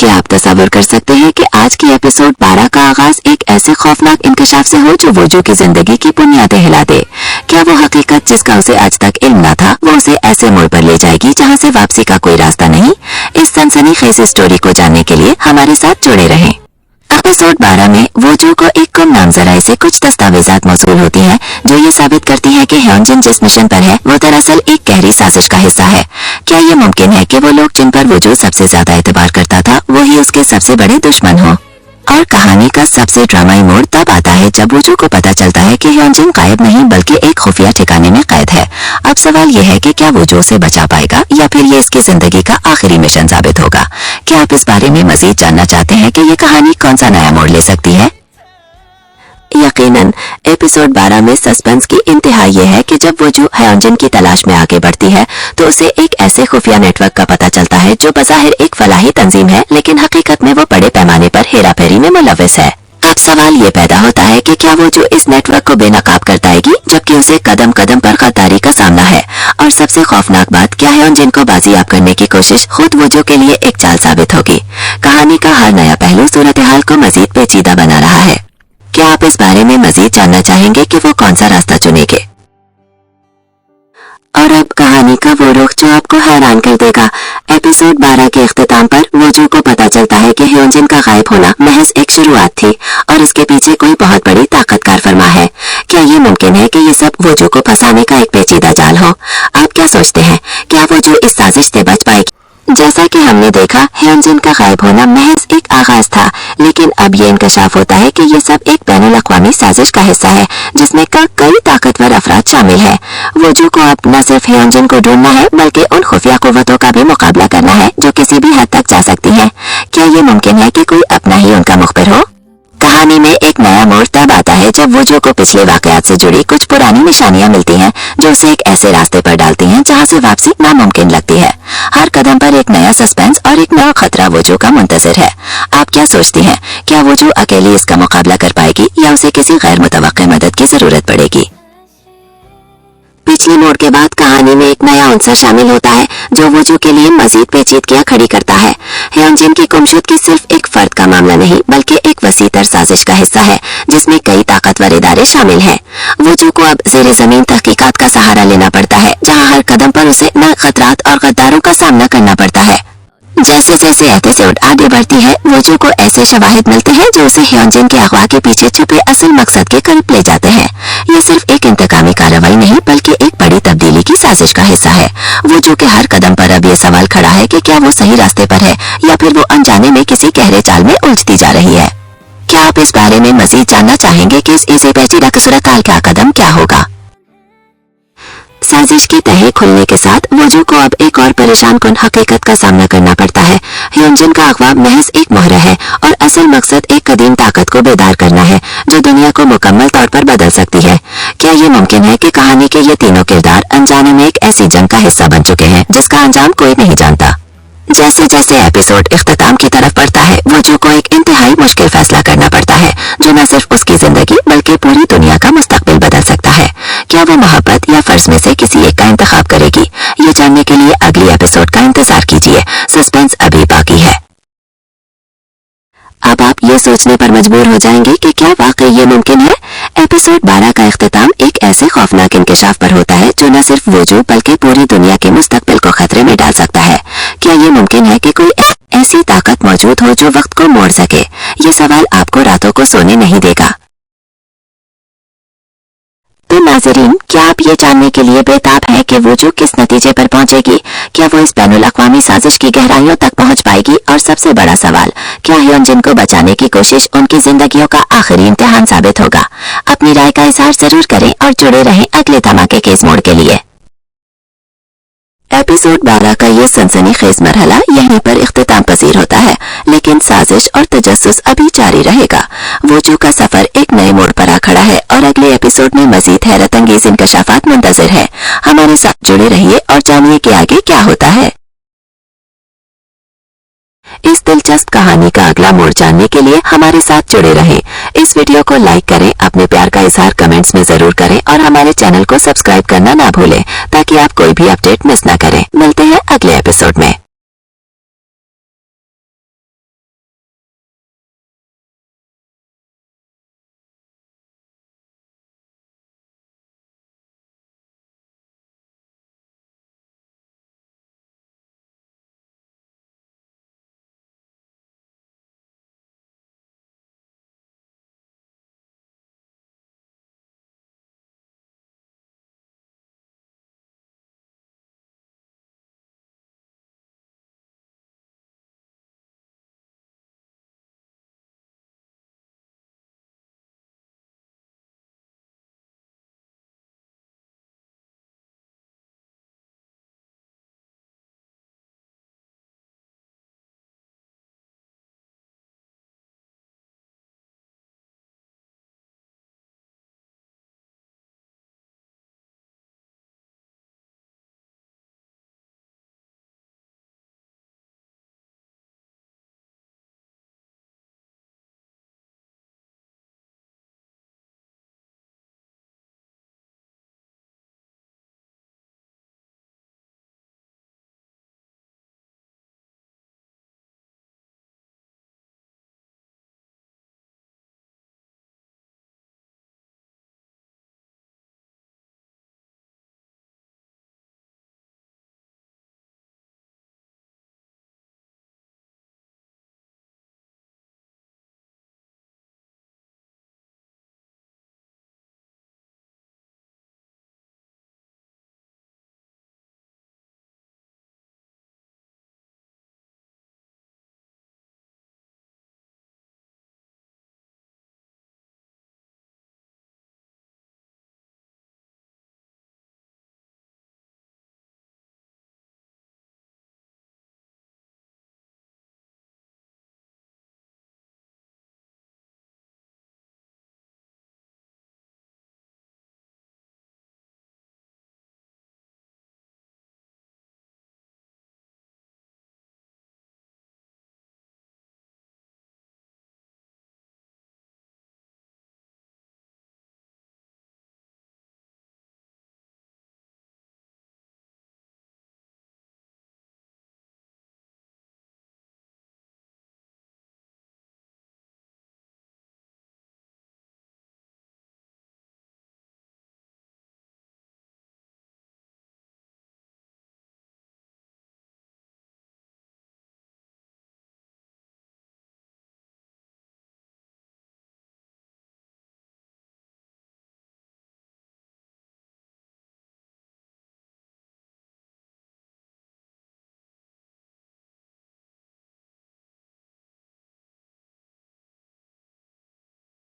क्या आप तस्वीर कर सकते हैं कि आज की एपिसोड 12 का आगाज एक ऐसे खौफनाक इंकशाफ से हो जो वोजू की जिंदगी की बुनियादें हिला दे। क्या वो हकीकत जिसका उसे आज तक इल्म न था वो उसे ऐसे मोड़ पर ले जाएगी जहां से वापसी का कोई रास्ता नहीं? इस सनसनीखेज स्टोरी को जानने के लिए हमारे साथ जुड़े रहें। एपिसोड 12 में वोजू को एक गुमनाम जराये से कुछ दस्तावेजात मौसूल होती हैं जो ये साबित करती हैं कि ह्योनजिन जिस मिशन पर है वो दरअसल एक गहरी साजिश का हिस्सा है। क्या ये मुमकिन है कि वो लोग जिन पर वोजू सबसे ज्यादा एतबार करता था वो ही उसके सबसे बड़े दुश्मन हो? और कहानी का सबसे ड्रामाई मोड़ तब आता है जब वोजू को पता चलता है कि ह्योनजिन गायब नहीं बल्कि एक खुफिया ठिकाने में कैद है। अब सवाल ये है कि क्या वोजू उसे बचा पाएगा या फिर ये इसकी जिंदगी का आखिरी मिशन साबित होगा? क्या आप इस बारे में मजीद जानना चाहते हैं कि ये कहानी कौन सा नया मोड़ ले सकती है? यकीनन एपिसोड 12 में सस्पेंस की इंतहा ये है कि जब वोजू ह्योनजिन की तलाश में आगे बढ़ती है तो उसे एक ऐसे खुफिया नेटवर्क का पता चलता है जो बज़ाहिर एक फलाही तंजीम है लेकिन हकीकत में वो बड़े पैमाने पर हेराफेरी में मुलव्वस है। अब सवाल ये पैदा होता है कि क्या वोजू इस नेटवर्क को बेनकाब कर पाएगी जबकि उसे कदम कदम पर गद्दारी का सामना है? और सबसे खौफनाक बात, क्या ह्योनजिन को बाजियाब करने की कोशिश खुद वोजू के लिए एक चाल साबित होगी? कहानी का हर नया पहलू सूरत हाल को मजीद पेचीदा बना रहा है। क्या आप इस बारे में मजीद जानना चाहेंगे कि वो कौन सा रास्ता चुनेंगे? और अब कहानी का वो रुख जो आपको हैरान कर देगा। एपिसोड 12 के इख्तिताम पर वोजू को पता चलता है कि ह्योनजिन का गायब होना महज एक शुरुआत थी और इसके पीछे कोई बहुत बड़ी ताकत कार फरमा है। क्या ये मुमकिन है कि ये सब वोजू को फंसाने का एक पेचीदा जाल हो? आप क्या सोचते हैं, क्या वोजू इस साजिश से बच पाएगी? जैसा कि हमने देखा, ह्योनजिन का गायब होना महज एक आगाज था, लेकिन अब ये इंकशाफ होता है कि ये सब एक बैनुल-अक़वामी साजिश का हिस्सा है जिसमें कई ताकतवर अफराद शामिल है। वोजू को अब न सिर्फ ह्योनजिन को ढूंढना है बल्कि उन खुफिया कुव्वतों का भी मुकाबला करना है जो किसी भी हद तक जा सकती है। क्या ये मुमकिन है कि कोई अपना ही उनका मुखबिर हो? कहानी में एक नया मोड़ तब आता है जब वोजू को पिछले वाकयात से जुड़ी कुछ पुरानी निशानियां मिलती हैं जो उसे एक ऐसे रास्ते पर डालती हैं जहां से वापसी नामुमकिन लगती है। हर कदम पर एक नया सस्पेंस और एक नया खतरा वोजू का मुंतजर है। आप क्या सोचती हैं, क्या वोजू अकेली इसका मुकाबला कर पाएगी या उसे किसी गैर मुतवक्किल मदद की जरूरत पड़ेगी? पिछले मोड़ के बाद कहानी में एक नया अंसर शामिल होता है जो वोजू के लिए मजीद पेचीदगियां खड़ी करता है। ह्योनजिन की गुमशुदगी सिर्फ एक फर्द का मामला नहीं बल्कि एक वसीतर साजिश का हिस्सा है जिसमें कई ताकतवर इदारे शामिल हैं। वोजू को अब ज़ेरे ज़मीन तहकीकात का सहारा लेना पड़ता है जहां हर कदम पर उसे नए खतरात और गद्दारों का सामना करना पड़ता है। जैसे जैसे एपिसोड आगे बढ़ती है वोजू को ऐसे शवाहिद मिलते हैं जो उसे ह्योनजिन के अगवा के पीछे छुपे असल मकसद के करीब ले जाते हैं। ये सिर्फ एक इंतकामी कार्रवाई नहीं बल्कि एक बड़ी तब्दीली की साजिश का हिस्सा है। वोजू के हर कदम पर अब ये सवाल खड़ा है कि क्या वो सही रास्ते पर है या फिर वो अनजाने में किसी गहरे जाल में उलझती जा रही है। क्या आप इस बारे में मजीद जानना चाहेंगे कि इस पेचीदा सूरत-हाल का कदम क्या होगा? साजिश की तह खुलने के साथ वोजू को अब एक और परेशान कुन हकीकत का सामना करना पड़ता है। ह्योनजिन का अगवा महज एक मोहरा है और असल मकसद एक कदीम ताकत को बेदार करना है जो दुनिया को मुकम्मल तौर पर बदल सकती है। क्या ये मुमकिन है कि कहानी के ये तीनों किरदार अनजाने में एक ऐसी जंग का हिस्सा बन चुके हैं जिसका अंजाम कोई नहीं जानता? जैसे जैसे एपिसोड इख्तिताम की तरफ बढ़ता है वोजू को एक इंतहाई मुश्किल फैसला करना पड़ता है जो न सिर्फ उसकी जिंदगी बल्कि पूरी दुनिया का मुस्तकबिल बदल सकता है। क्या वो मोहब्बत या फर्ज में से किसी एक का इंतखाब करेगी? ये जानने के लिए अगली एपिसोड का इंतजार कीजिए। सस्पेंस अभी बाकी है। अब आप ये सोचने पर मजबूर हो जाएंगे कि क्या वाकई ये मुमकिन है? एपिसोड 12 का इख्तिताम एक ऐसे खौफनाक इंकशाफ पर होता है जो न सिर्फ वोजू बल्कि पूरी दुनिया के मुस्तकबिल को खतरे में डाल सकता है। क्या ये मुमकिन है कि कोई ऐसी ताकत मौजूद हो जो वक्त को मोड़ सके? ये सवाल आपको रातों को सोने नहीं देगा। तो नाज़रीन, क्या आप ये जानने के लिए बेताब है कि वोजू किस नतीजे पर पहुंचेगी? क्या वो इस बैनुल-अक़वामी साजिश की गहराइयों तक पहुंच पाएगी? और सबसे बड़ा सवाल, क्या ह्योनजिन को बचाने की कोशिश उनकी जिंदगियों का आखिरी इम्तिहान साबित होगा? अपनी राय का इज़हार जरूर करें और जुड़े रहें अगले धमाके के इस मोड़ के लिए। एपिसोड 12 का ये सनसनीखेज मरहला यहीं पर इख्तिताम पसीर होता है, लेकिन साजिश और तजस्सुस अभी जारी रहेगा। वोजू का सफर एक नए मोड़ पर आ खड़ा है और अगले एपिसोड में मजीद हैरत अंगेज इंकशाफात मुंतज़िर है। हमारे साथ जुड़े रहिए और जानिए कि आगे क्या होता है। इस दिलचस्प कहानी का अगला मोड़ जानने के लिए हमारे साथ जुड़े रहें। इस वीडियो को लाइक करें, अपने प्यार का इजहार कमेंट्स में जरूर करें और हमारे चैनल को सब्सक्राइब करना ना भूलें ताकि आप कोई भी अपडेट मिस ना करें। मिलते हैं अगले एपिसोड में।